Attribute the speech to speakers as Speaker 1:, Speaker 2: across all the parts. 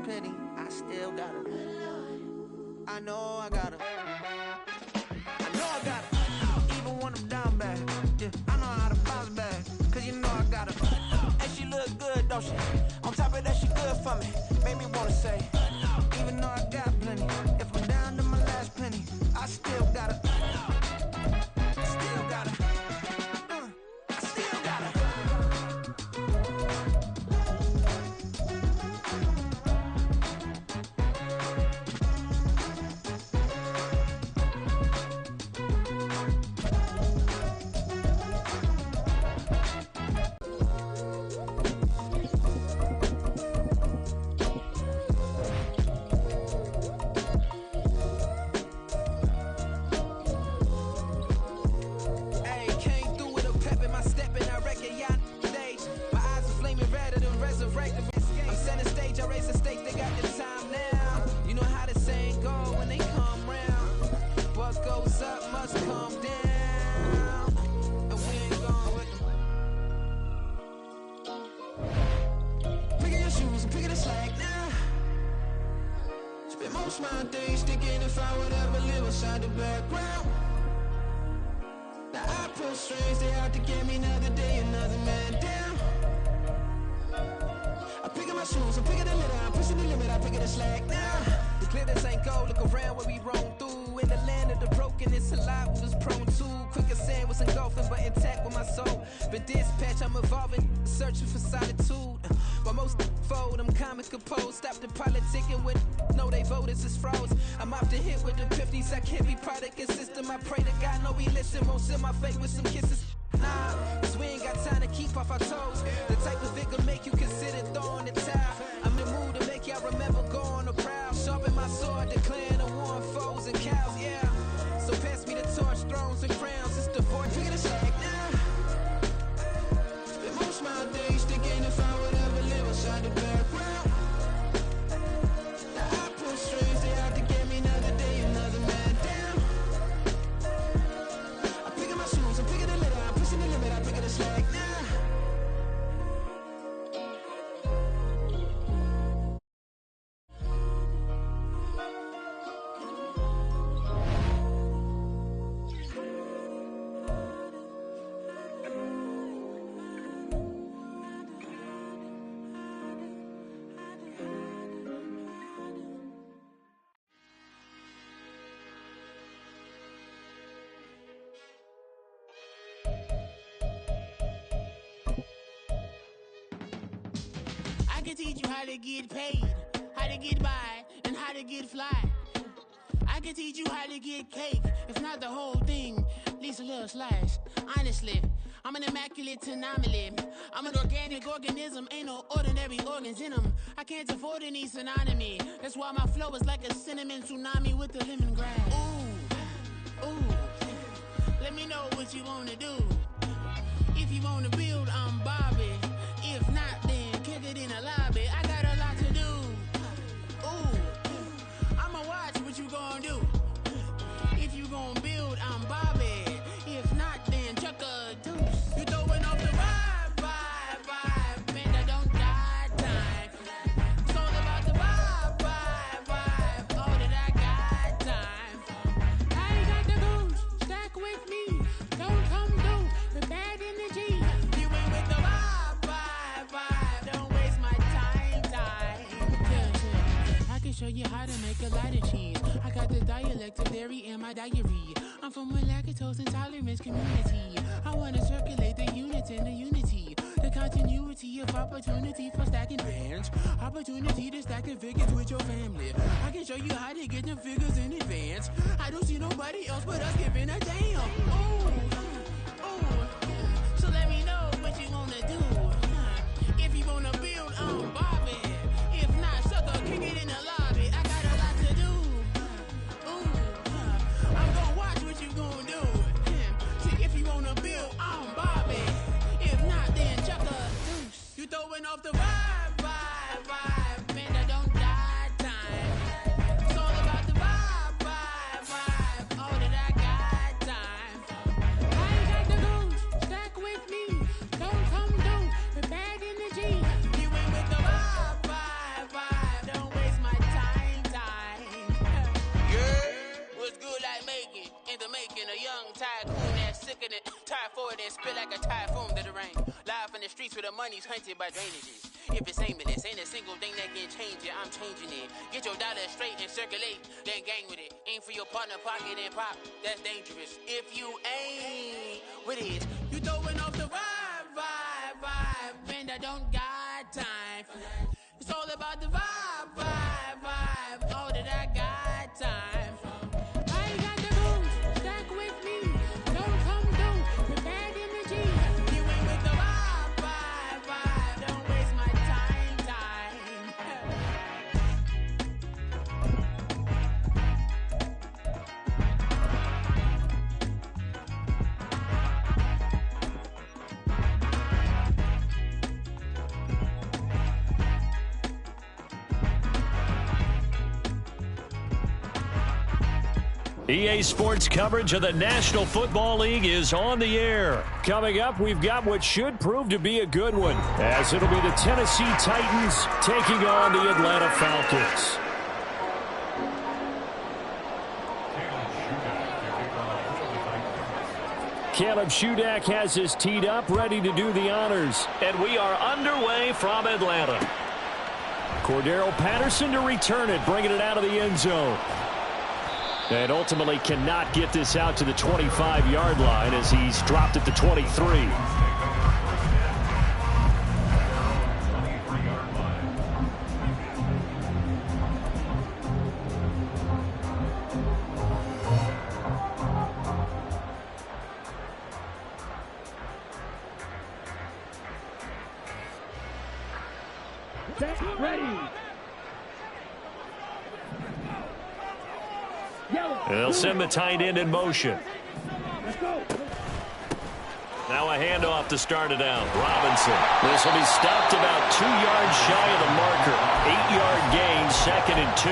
Speaker 1: penny, I still got her. I know I got her. I know I got her. Even when I'm down bad, yeah, I know how to bounce back. Cause you know I got her. And she look good, don't she? On top of that, she good for me. Made me wanna say, even though I got plenty, if I'm down to my last penny, I still got her. Still got her. I still got her. My days thinking if I would ever live inside the background. Now I pull strings, they out to get me another day, another man down. I'm picking my shoes, I'm picking the litter, I'm pushing the limit, I'm picking the slack now. The clear this ain't gold, look around where we roam through. In the land of the broken, it's a lot we was prone to. Quicker sand was engulfing, but intact with my soul. But dispatch, I'm evolving, searching for solitude. While most fold, I'm comic composed. Stop the politicking with no, they voters is froze. I'm off the hit with the 50s, I can't be product and system. I pray to God, no, we listen, won't send my fate with some kisses. Nah, cause we ain't got time to keep off our toes. The type of vigor make you consider throwing the towel. I'm in the mood to make y'all remember going to proud. Sharpen my sword, declaring the war on foes and cows, yeah. So pass me the torch, thrones and crowns. It's the void, figure the slack now. Spend most of my days thinking if I would ever live inside the background. Now I pull strings, they out to get me another day, another man down. I'm picking my shoes, I'm picking the litter, I'm pushing the limit, I'm picking the slack now.
Speaker 2: I can teach you how to get paid, how to get by, and how to get fly. I can teach you how to get cake, if not the whole thing, at least a little slice. Honestly, I'm an immaculate anomaly. I'm an organic organism, ain't no ordinary organs in them. I can't afford any synonymy. That's why my flow is like a cinnamon tsunami with the lemongrass. Ooh, ooh, let me know what you wanna do. If you wanna build, I'm Bobby. If not, then kick it in the lobby. I got a lot to do. Ooh, I'ma watch what you gon' do. If you gon' build, I'm Bobby. If not, then chuck a deuce. You throwing off the vibe, man, I don't die time. It's all about the vibe, all that I got time. I ain't got the goose, stack with me. Don't come through with bad energy. You ain't with the vibe, don't waste my time. Yeah. I can show you how to make a lot of cheese. I got the dialect of dairy in my diary. I'm from a lactose intolerance community. I wanna circulate the units and the unity. The continuity of opportunity for stacking bands. Opportunity to stack the figures with your family. I can show you how to get the figures in advance. I don't see nobody else but us giving a damn. Ooh, so let me know what you wanna do. If you wanna build, I'm Bobby. If not, sucker, kick it in the lobby. I got a lot to do. I'm gonna watch what you gonna do. See, if you wanna build, I'm Bobby. If not, then chuck a deuce. You throwing off the vibe, man, I don't die time. It's all about the vibe, all that I got time. I ain't got the goose, stack with me. Don't come through with bad energy. You ain't with the vibe, young tycoon that's sicker than tired for it and spit like a typhoon to the rain. Live in the streets where the money's hunted by drainages. If it's aimless, ain't a single thing that can change it. I'm changing it. Get your dollar straight and circulate, then gang with it. Aim for your partner, pocket and pop. That's dangerous. If you ain't with it, you throwing off the vibe. Man, I don't got time for that. It's all about the vibe. All that I got time for. I got the rules, stack with me. Don't come through with bad energy. You ain't with the vibe. Don't waste my time.
Speaker 3: EA Sports coverage of the National Football League is on the air. Coming up, we've got what should prove to be a good one, as it'll be the Tennessee Titans taking on the Atlanta Falcons. Caleb Shudak has his teed up, ready to do the honors. And we are underway from Atlanta. Cordero Patterson to return it, bringing it out of the end zone. And ultimately cannot get this out to the 25-yard line as he's dropped at the 23. They'll send the tight end in motion. Now a handoff to start it out. Robinson. This will be stopped about 2 yards shy of the marker. 8-yard gain, 2nd and 2.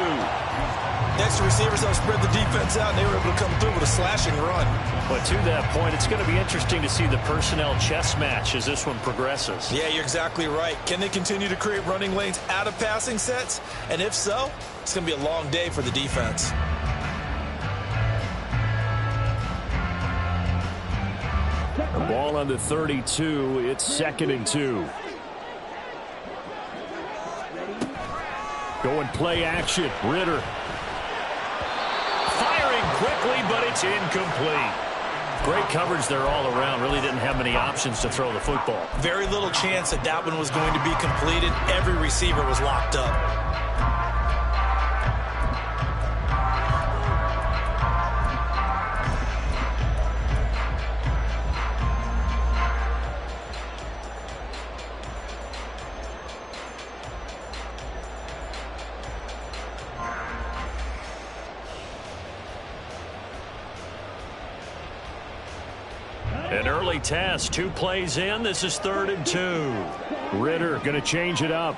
Speaker 4: Next receivers don't spread the defense out, and they were able to come through with a slashing run.
Speaker 3: But to that point, it's going to be interesting to see the personnel chess match as this one progresses.
Speaker 4: Yeah, you're exactly right. Can they continue to create running lanes out of passing sets? And if so, it's going to be a long day for the defense.
Speaker 3: The ball on the 32. It's 2nd and 2. Going play action. Ritter. Firing quickly, but it's incomplete. Great coverage there all around. Really didn't have many options to throw the football.
Speaker 4: Very little chance that one was going to be completed. Every receiver was locked up.
Speaker 3: An early test, 2 plays in. This is 3rd and 2. Ritter going to change it up.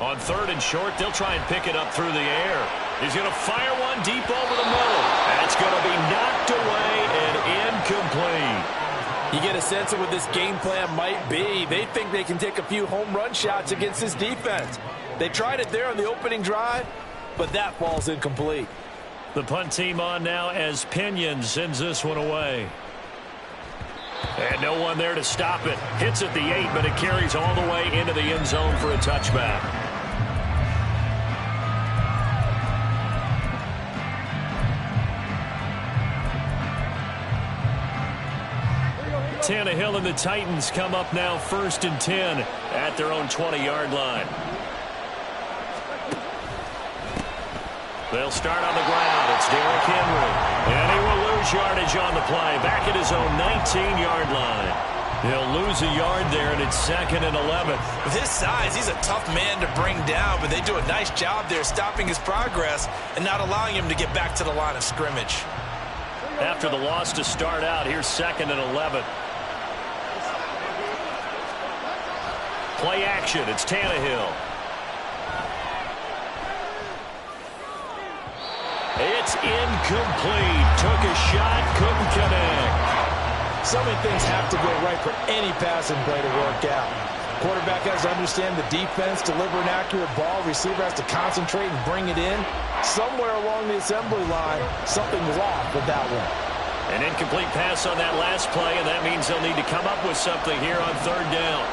Speaker 3: On 3rd and short, they'll try and pick it up through the air. He's going to fire one deep over the middle. That's going to be knocked away and incomplete.
Speaker 5: You get a sense of what this game plan might be. They think they can take a few home run shots against this defense. They tried it there on the opening drive, but that ball's incomplete.
Speaker 3: The punt team on now as Pinion sends this one away. And no one there to stop it. Hits at the 8, but it carries all the way into the end zone for a touchback. Tannehill and the Titans come up now 1st and 10 at their own 20-yard line. They'll start on the ground. It's Derrick Henry. And he will lose yardage on the play. Back at his own 19-yard line. He'll lose a yard there, and it's 2nd and 11.
Speaker 4: With his size, he's a tough man to bring down, but they do a nice job there stopping his progress and not allowing him to get back to the line of scrimmage.
Speaker 3: After the loss to start out, here's 2nd and 11. Play action. It's Tannehill. It's incomplete. Took a shot, couldn't connect.
Speaker 5: So many things have to go right for any passing play to work out. Quarterback has to understand the defense, deliver an accurate ball. Receiver has to concentrate and bring it in. Somewhere along the assembly line, something's off with that one.
Speaker 3: An incomplete pass on that last play, and that means they'll need to come up with something here on third down.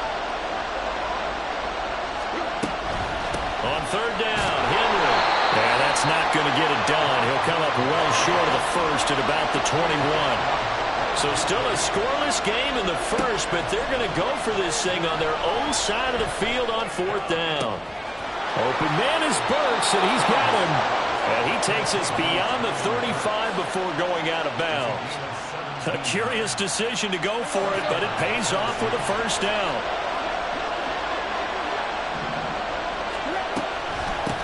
Speaker 3: On third down, Henry. And that's not going to get it done. He'll come up well short of the first at about the 21. So still a scoreless game in the first, but they're going to go for this thing on their own side of the field on fourth down. Open man is Burks, and he's got him. And he takes us beyond the 35 before going out of bounds. A curious decision to go for it, but it pays off with a first down.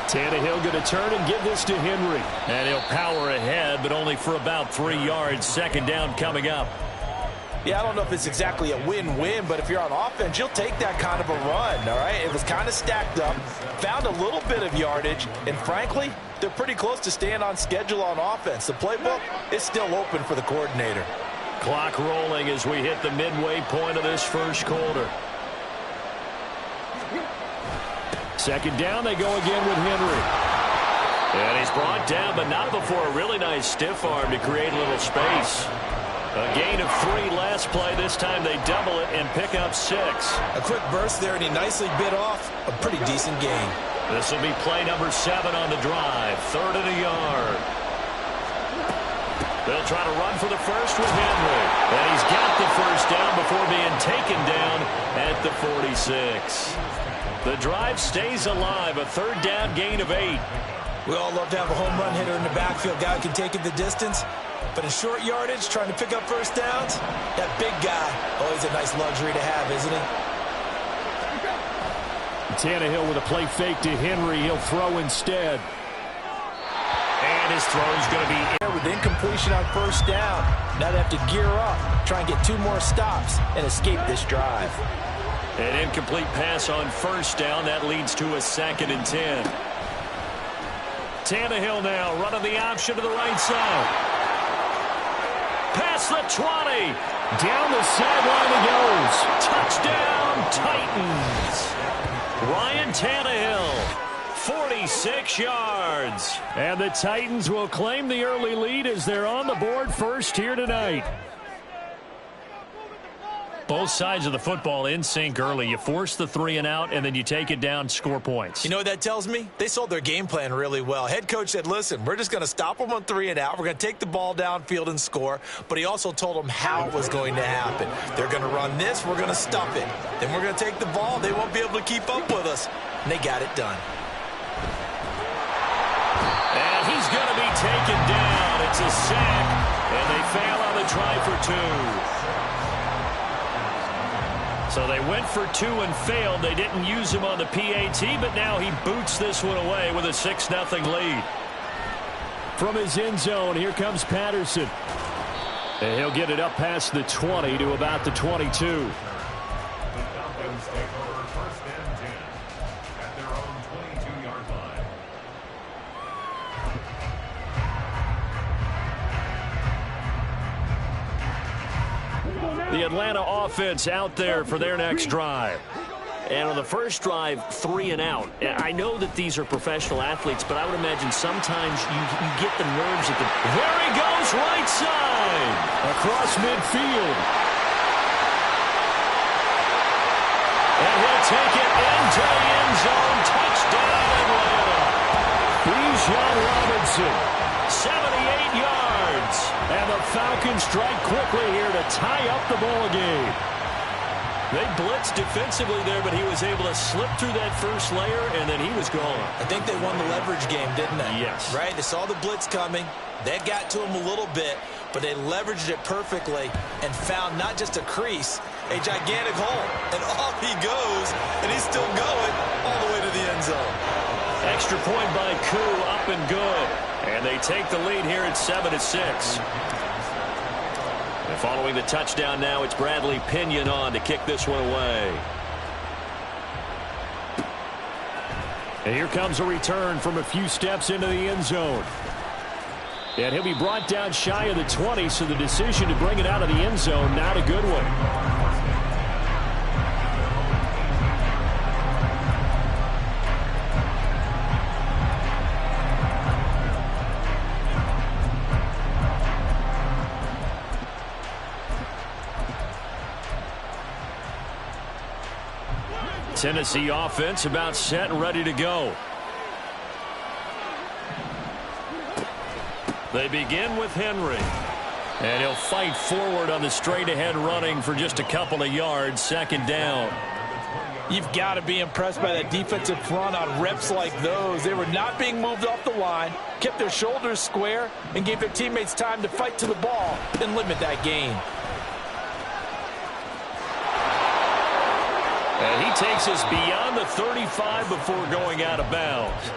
Speaker 3: Tannehill going to turn and give this to Henry. And he'll power ahead, but only for about 3 yards. Second down coming up.
Speaker 5: Yeah, I don't know if it's exactly a win-win, but if you're on offense, you'll take that kind of a run, all right? It was kind of stacked up, found a little bit of yardage, and frankly, they're pretty close to staying on schedule on offense. The playbook is still open for the coordinator.
Speaker 3: Clock rolling as we hit the midway point of this first quarter. Second down, they go again with Henry. And he's brought down, but not before a really nice stiff arm to create a little space. A gain of 3 last play. This time they double it and pick up 6.
Speaker 4: A quick burst there, and he nicely bit off a pretty decent gain.
Speaker 3: This will be play number 7 on the drive. 3rd and a yard. They'll try to run for the first with Henry. And he's got the first down before being taken down at the 46. The drive stays alive. A 3rd down gain of 8.
Speaker 4: We all love to have a home run hitter in the backfield. Guy who can take it the distance. But in short yardage, trying to pick up first downs, that big guy, always a nice luxury to have, isn't he?
Speaker 3: Tannehill with a play fake to Henry. He'll throw instead. And his throw's going to be
Speaker 5: in with incompletion on first down. Now they have to gear up, try and get 2 more stops, and escape this drive.
Speaker 3: An incomplete pass on first down. That leads to a 2nd and 10. Tannehill now running the option to the right side. Past the 20. Down the sideline he goes. Touchdown, Titans. Ryan Tannehill, 46 yards. And the Titans will claim the early lead as they're on the board first here tonight. Both sides of the football in sync early. You force the 3 and out, and then you take it down, score points.
Speaker 4: You know what that tells me? They sold their game plan really well. Head coach said, listen, we're just going to stop them on 3 and out. We're going to take the ball downfield and score. But he also told them how it was going to happen. They're going to run this. We're going to stuff it. Then we're going to take the ball. They won't be able to keep up with us. And they got it done.
Speaker 3: And he's going to be taken down. It's a sack. And they fail on the try for 2. So they went for 2 and failed. They didn't use him on the PAT, but now he boots this one away with a 6-0 lead. From his end zone, here comes Patterson. And he'll get it up past the 20 to about the 22. The Atlanta offense out there for their next drive. And on the first drive, 3 and out. I know that these are professional athletes, but I would imagine sometimes you get the nerves at the... There he goes, right side. Across midfield. And he'll take it into the end zone. Touchdown, Atlanta. Bijan Robinson, 78 yards. And the Falcons strike quickly here to tie up the ball game. They blitzed defensively there, but he was able to slip through that first layer, and then he was gone.
Speaker 4: I think they won the leverage game, didn't they?
Speaker 3: Yes.
Speaker 4: Right? They saw the blitz coming. That got to him a little bit, but they leveraged it perfectly and found not just a crease, a gigantic hole. And off he goes, and he's still going all the way to the end zone.
Speaker 3: Extra point by Koo, up and good. And they take the lead here at 7-6. And following the touchdown now, it's Bradley Pinion on to kick this one away. And here comes a return from a few steps into the end zone. And he'll be brought down shy of the 20, so the decision to bring it out of the end zone, not a good one. Tennessee offense about set and ready to go. They begin with Henry. And he'll fight forward on the straight-ahead running for just a couple of yards. Second down.
Speaker 5: You've got to be impressed by that defensive front on reps like those. They were not being moved off the line, kept their shoulders square, and gave their teammates time to fight to the ball and limit that gain.
Speaker 3: And he takes us beyond the 35 before going out of bounds.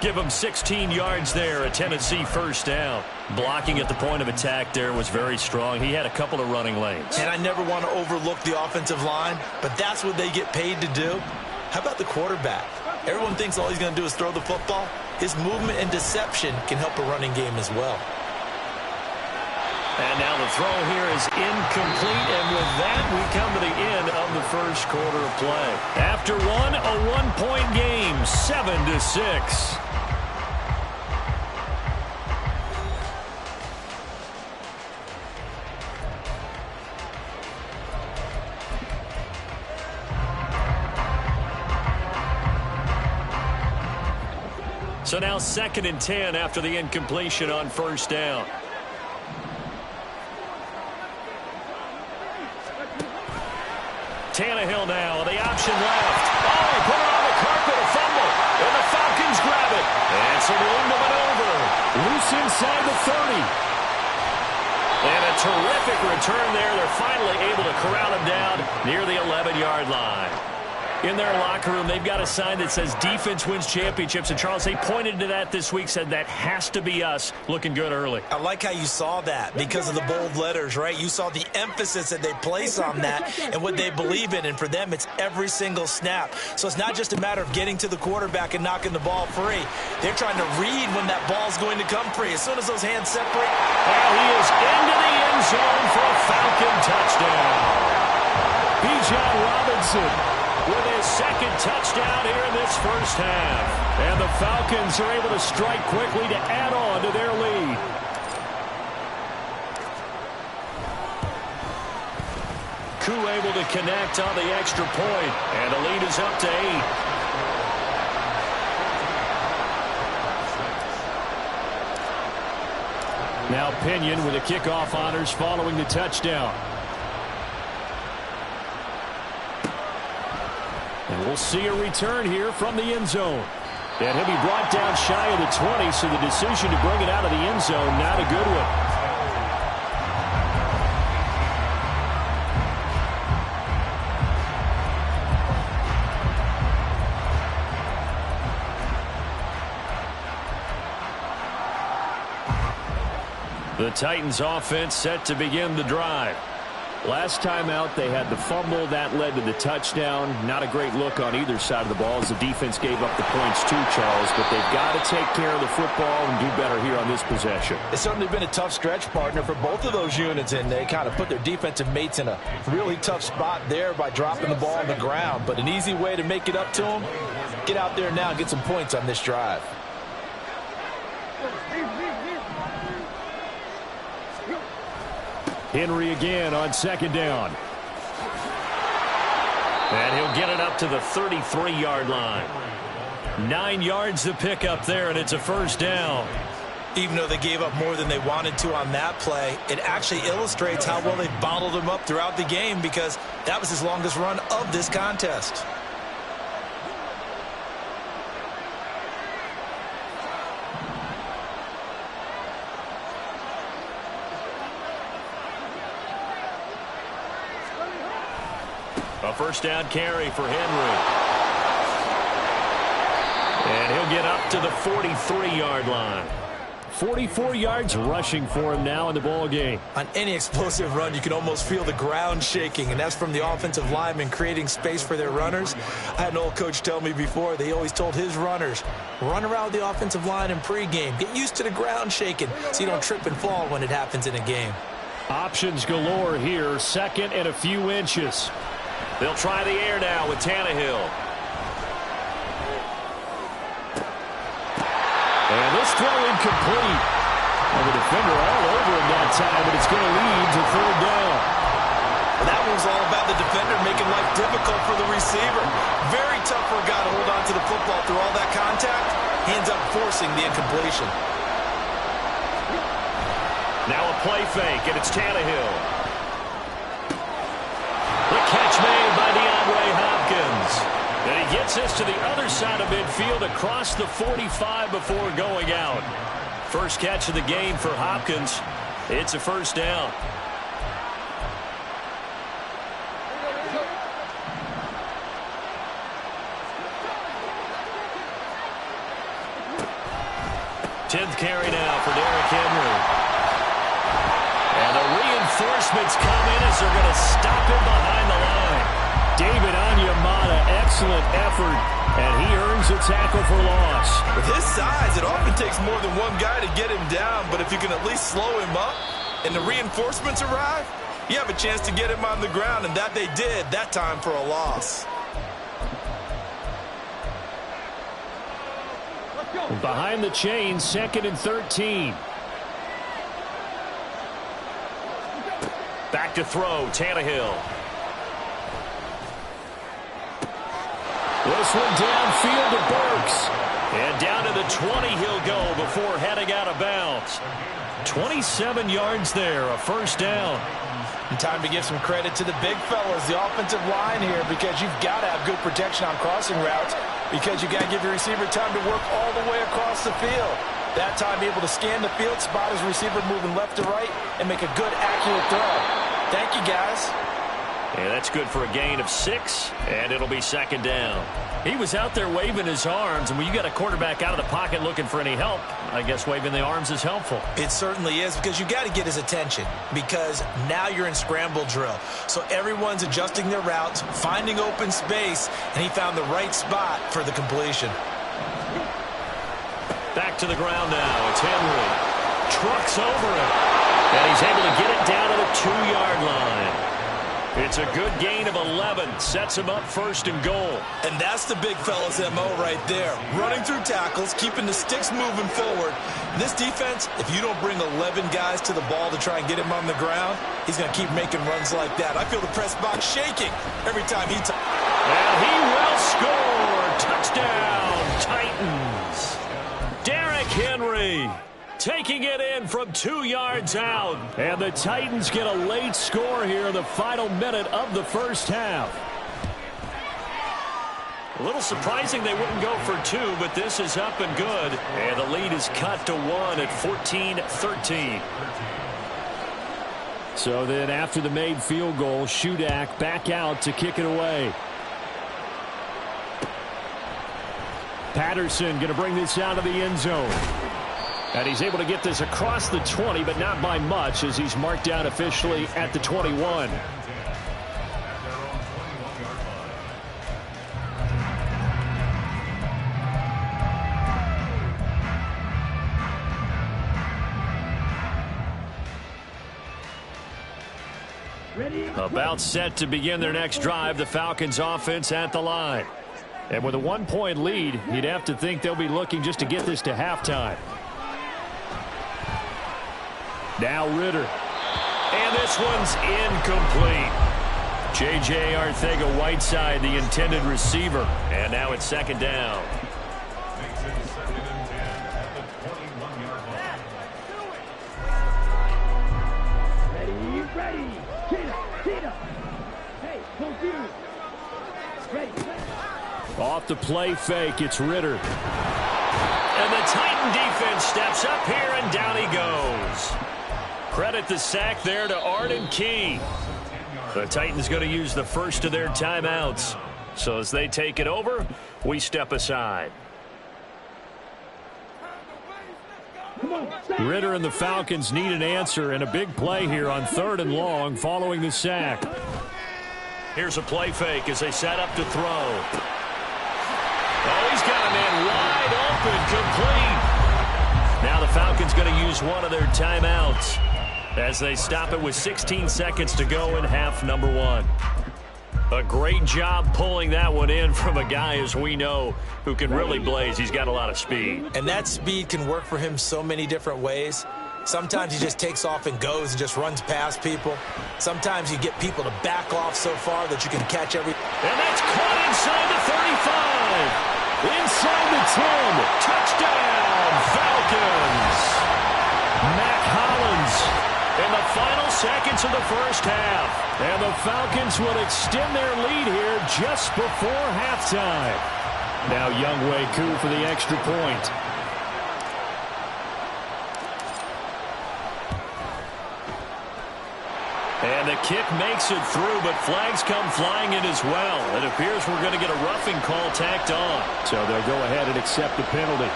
Speaker 3: Give him 16 yards there, a Tennessee first down. Blocking at the point of attack there was very strong. He had a couple of running lanes.
Speaker 4: And I never want to overlook the offensive line, but that's what they get paid to do. How about the quarterback? Everyone thinks all he's going to do is throw the football. His movement and deception can help a running game as well.
Speaker 3: And now the throw here is incomplete, and with that, we come to the end of the first quarter of play. After one, a one-point game, 7-6. So now 2nd and 10 after the incompletion on first down. Tannehill now, the option left. Oh, he put it on the carpet, a fumble. And the Falcons grab it. And some room to maneuver. Loose inside the 30. And a terrific return there. They're finally able to corral him down near the 11-yard line. In their locker room, they've got a sign that says defense wins championships. And, Charles, they pointed to that this week, said that has to be us. Looking good early.
Speaker 4: I like how you saw that because of the bold letters, right? You saw the emphasis that they place on that and what they believe in. And for them, it's every single snap. So it's not just a matter of getting to the quarterback and knocking the ball free. They're trying to read when that ball's going to come free. As soon as those hands separate.
Speaker 3: Well, he is into the end zone for a Falcon touchdown. Bijan Robinson with his second touchdown here in this first half. And the Falcons are able to strike quickly to add on to their lead. Koo able to connect on the extra point. And the lead is up to 8. Now Pinion with the kickoff honors following the touchdown. And we'll see a return here from the end zone. And he'll be brought down shy of the 20, so the decision to bring it out of the end zone, not a good one. The Titans offense set to begin the drive. Last time out, they had the fumble. That led to the touchdown. Not a great look on either side of the ball as the defense gave up the points too, Charles. But they've got to take care of the football and do better here on this possession.
Speaker 5: It's certainly been a tough stretch, partner, for both of those units, and they kind of put their defensive mates in a really tough spot there by dropping the ball on the ground. But an easy way to make it up to them, get out there now and get some points on this drive.
Speaker 3: Henry again on second down. And he'll get it up to the 33-yard line. 9 yards to pick up there, and it's a first down.
Speaker 4: Even though they gave up more than they wanted to on that play, it actually illustrates how well they bottled him up throughout the game because that was his longest run of this contest.
Speaker 3: A first down carry for Henry. And he'll get up to the 43-yard line. 44 yards rushing for him now in the ball game.
Speaker 4: On any explosive run, you can almost feel the ground shaking, and that's from the offensive linemen creating space for their runners. I had an old coach tell me before, they always told his runners, run around the offensive line in pregame. Get used to the ground shaking so you don't trip and fall when it happens in a game.
Speaker 3: Options galore here, second and a few inches. They'll try the air now with Tannehill. And this throw incomplete. And the defender all over him that time, but it's going to lead to third down.
Speaker 4: That was all about the defender making life difficult for the receiver. Very tough for a guy to hold on to the football through all that contact. He ends up forcing the incompletion.
Speaker 3: Now a play fake, and it's Tannehill. The catch made by DeAndre Hopkins. And he gets this to the other side of midfield across the 45 before going out. First catch of the game for Hopkins. It's a first down. Tenth carry now for Derrick Henry. And the reinforcements come in as they're going to stop him behind the line. David Onyemata, excellent effort, and he earns a tackle for loss.
Speaker 4: With his size, it often takes more than one guy to get him down, but if you can at least slow him up and the reinforcements arrive, you have a chance to get him on the ground, and that they did that time for a loss.
Speaker 3: Behind the chain, 2nd and 13. Back to throw, Tannehill. This one downfield to Burks. And down to the 20 he'll go before heading out of bounds. 27 yards there, a first down.
Speaker 5: And time to give some credit to the big fellas, the offensive line here, because you've got to have good protection on crossing routes, because you got to give your receiver time to work all the way across the field. That time, be able to scan the field, spot his receiver moving left to right, and make a good, accurate throw. Thank you, guys.
Speaker 3: And that's good for a gain of 6, and it'll be second down. He was out there waving his arms, and when you got a quarterback out of the pocket looking for any help, I guess waving the arms is helpful.
Speaker 4: It certainly is, because you got to get his attention, because now you're in scramble drill. So everyone's adjusting their routes, finding open space, and he found the right spot for the completion.
Speaker 3: Back to the ground now. It's Henry. Trucks over it. And he's able to get it down to the 2-yard line. It's a good gain of 11. Sets him up first and goal.
Speaker 4: And that's the big fella's MO right there. Running through tackles, keeping the sticks moving forward. This defense, if you don't bring 11 guys to the ball to try and get him on the ground, he's going to keep making runs like that. I feel the press box shaking every time he...
Speaker 3: And he will score. Touchdown, Titans. Derrick Henry taking it in from 2 yards out. And the Titans get a late score here in the final minute of the first half. A little surprising they wouldn't go for 2, but this is up and good. And the lead is cut to 1 at 14-13. So then after the made field goal, Shudak back out to kick it away. Patterson going to bring this out of the end zone. And he's able to get this across the 20, but not by much, as he's marked down officially at the 21. About set to begin their next drive, the Falcons offense at the line. And with a 1-point lead, you'd have to think they'll be looking just to get this to halftime. Now Ritter. And this one's incomplete. J.J. Arcega-Whiteside, the intended receiver. And now it's second down.
Speaker 6: Ready. Cheetah. Hey, confused. Ready.
Speaker 3: Off the play fake, it's Ritter. And the Titan defense steps up here, and down he goes. Credit the sack there to Arden Key. The Titans going to use the first of their timeouts. So as they take it over, we step aside. Ritter and the Falcons need an answer, and a big play here on 3rd and long following the sack. Here's a play fake as they set up to throw. Oh, he's got a man wide open, complete. Now the Falcons going to use one of their timeouts as they stop it with 16 seconds to go in half number 1. A great job pulling that one in from a guy, as we know, who can really blaze. He's got a lot of speed.
Speaker 4: And that speed can work for him so many different ways. Sometimes he just takes off and goes and just runs past people. Sometimes you get people to back off so far that you can catch every...
Speaker 3: And that's caught inside the 35. Inside the 10. Touchdown, Falcons. Matt Hollins in the final seconds of the first half. And the Falcons will extend their lead here just before halftime. Now Younghoe Koo for the extra point. And the kick makes it through, but flags come flying in as well. It appears we're going to get a roughing call tacked on. So they'll go ahead and accept the penalty.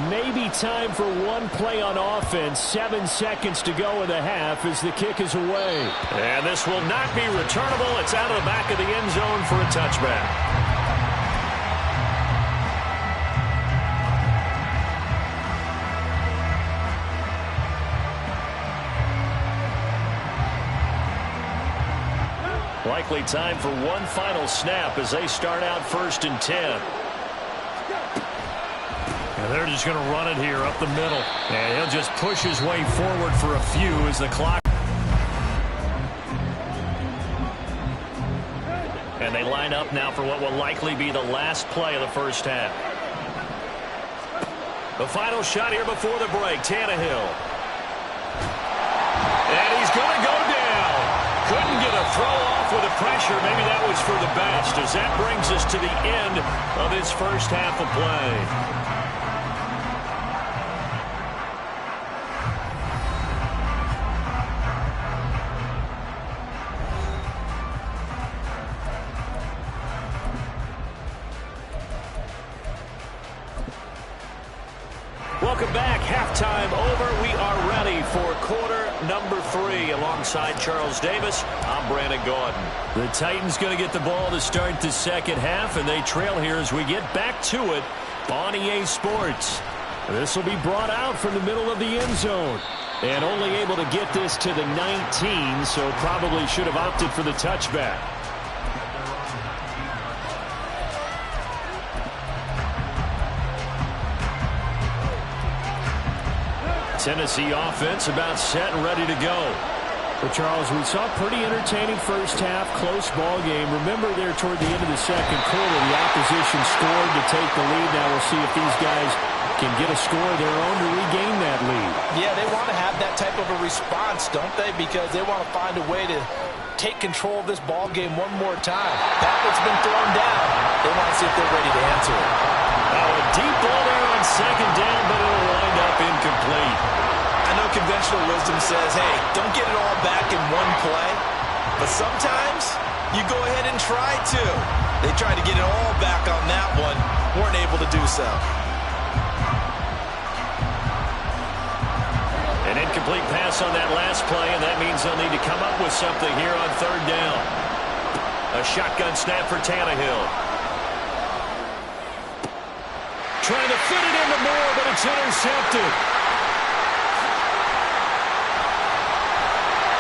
Speaker 3: Maybe time for one play on offense. 7 seconds to go in the half as the kick is away. And this will not be returnable. It's out of the back of the end zone for a touchback. Likely time for one final snap as they start out 1st and 10. And they're just going to run it here up the middle. And he'll just push his way forward for a few as the clock. And they line up now for what will likely be the last play of the first half. The final shot here before the break, Tannehill. And he's going to go down. Couldn't get a throw off with the pressure. Maybe that was for the best, as that brings us to the end of this first half of play. Welcome back. Halftime over. We are ready for quarter number 3 alongside Charles Davis. I'm Brandon Gordon. The Titans going to get the ball to start the second half, and they trail here as we get back to it on EA Sports. This will be brought out from the middle of the end zone. And only able to get this to the 19, so probably should have opted for the touchback. Tennessee offense about set and ready to go. But Charles, we saw a pretty entertaining first half, close ball game. Remember there toward the end of the second quarter, the opposition scored to take the lead. Now we'll see if these guys can get a score of their own to regain that lead.
Speaker 5: Yeah, they want to have that type of a response, don't they? Because they want to find a way to take control of this ball game one more time. Packard's been thrown down. They want to see if they're ready to answer it.
Speaker 3: Now a deep ball there on second down, but it'll wind up incomplete.
Speaker 4: I know conventional wisdom says, hey, don't get it all back in one play. But sometimes you go ahead and try to. They tried to get it all back on that one. Weren't able to do so.
Speaker 3: An incomplete pass on that last play, and that means they'll need to come up with something here on third down. A shotgun snap for Tannehill. Trying to fit it into Moore, but it's intercepted.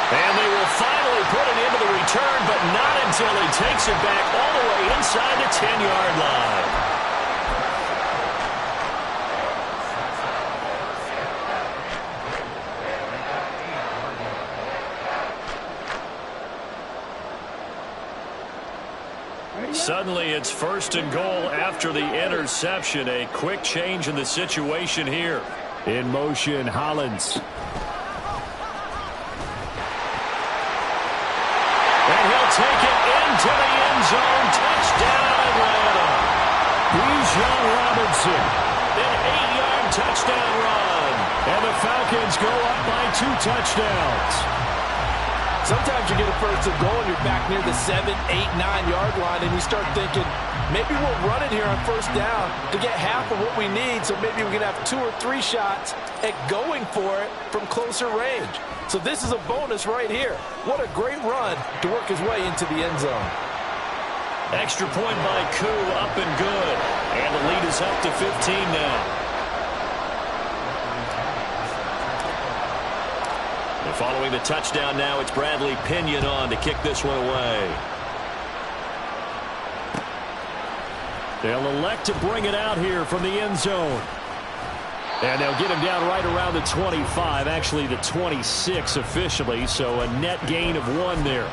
Speaker 3: And they will finally put it into the return, but not until he takes it back all the way inside the 10-yard line. Suddenly it's 1st and goal after the interception. A quick change in the situation here. In motion, Hollins. And he'll take it into the end zone. Touchdown, Atlanta. Bijan Robinson. An 8-yard touchdown run. And the Falcons go up by 2 touchdowns.
Speaker 5: Sometimes you get a 1st and goal and you're back near the 7, 8, 9-yard line, and you start thinking, maybe we'll run it here on 1st down to get half of what we need, so maybe we can have 2 or 3 shots at going for it from closer range. So this is a bonus right here. What a great run to work his way into the end zone.
Speaker 3: Extra point by Koo, up and good. And the lead is up to 15 now. Following the touchdown now, it's Bradley Pinion on to kick this one away. They'll elect to bring it out here from the end zone. And they'll get him down right around the 25, actually the 26 officially, so a net gain of 1 there.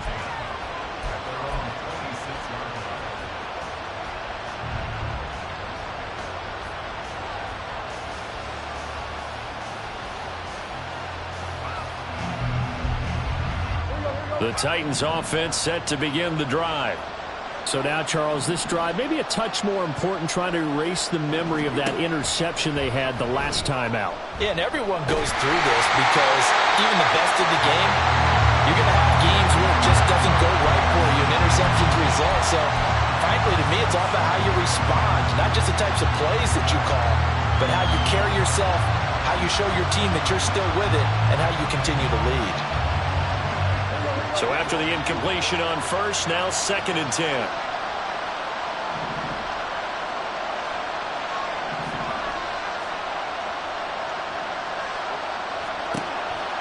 Speaker 3: The Titans offense set to begin the drive. So now, Charles, this drive maybe a touch more important, trying to erase the memory of that interception they had the last time out.
Speaker 5: Yeah, and everyone goes through this because even the best in the game, you're going to have games where it just doesn't go right for you, and interceptions result. So, frankly, to me, it's all about how you respond, not just the types of plays that you call, but how you carry yourself, how you show your team that you're still with it, and how you continue to lead.
Speaker 3: So after the incompletion on first, now 2nd and 10.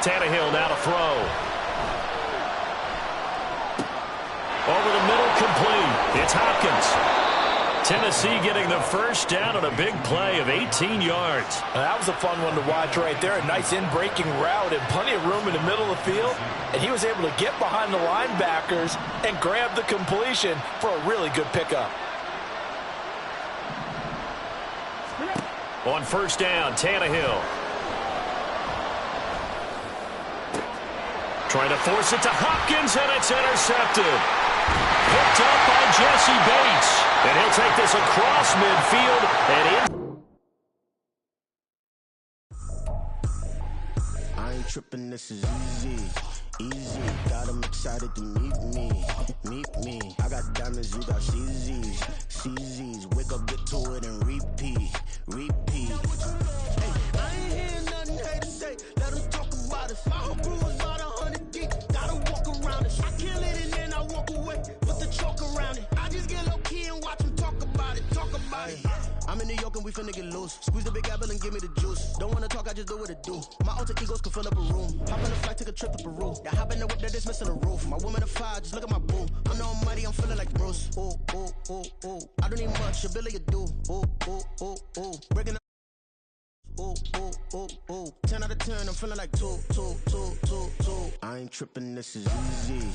Speaker 3: Tannehill now to throw. Over the middle, complete. It's Hopkins. Tennessee getting the first down on a big play of 18 yards.
Speaker 5: That was a fun one to watch right there. A nice in-breaking route and plenty of room in the middle of the field. And he was able to get behind the linebackers and grab the completion for a really good pickup.
Speaker 3: On first down, Tannehill. Trying to force it to Hopkins, and it's intercepted. Picked up by Jesse Bates. And he'll take this across midfield and in.
Speaker 7: I ain't tripping, this is easy. Easy, got them excited to meet me. I got diamonds, you got CZs. Wake up, get to it, and repeat. Hey, I ain't hearing nothing hate to say. Let them talk about us. My whole crew is about 100 deep. Gotta walk around it. I kill it and then I walk away. Put the chalk around it. I just get low key and watch them talk about it. I'm in New York and we finna get loose. Squeeze the big apple and give me the juice. Don't wanna talk, I just do what it do. My alter egos can fill up a room. Hop on a flight, take a trip to Peru. That hop in the whip that is missing the roof. My woman a fire, just look at my boo. I'm no money, I'm feeling like Bruce. Ooh. I don't need much, ability to do. Ooh. Breaking up. Ooh. 10 out of 10, I'm feeling like 2. I ain't tripping, this is easy.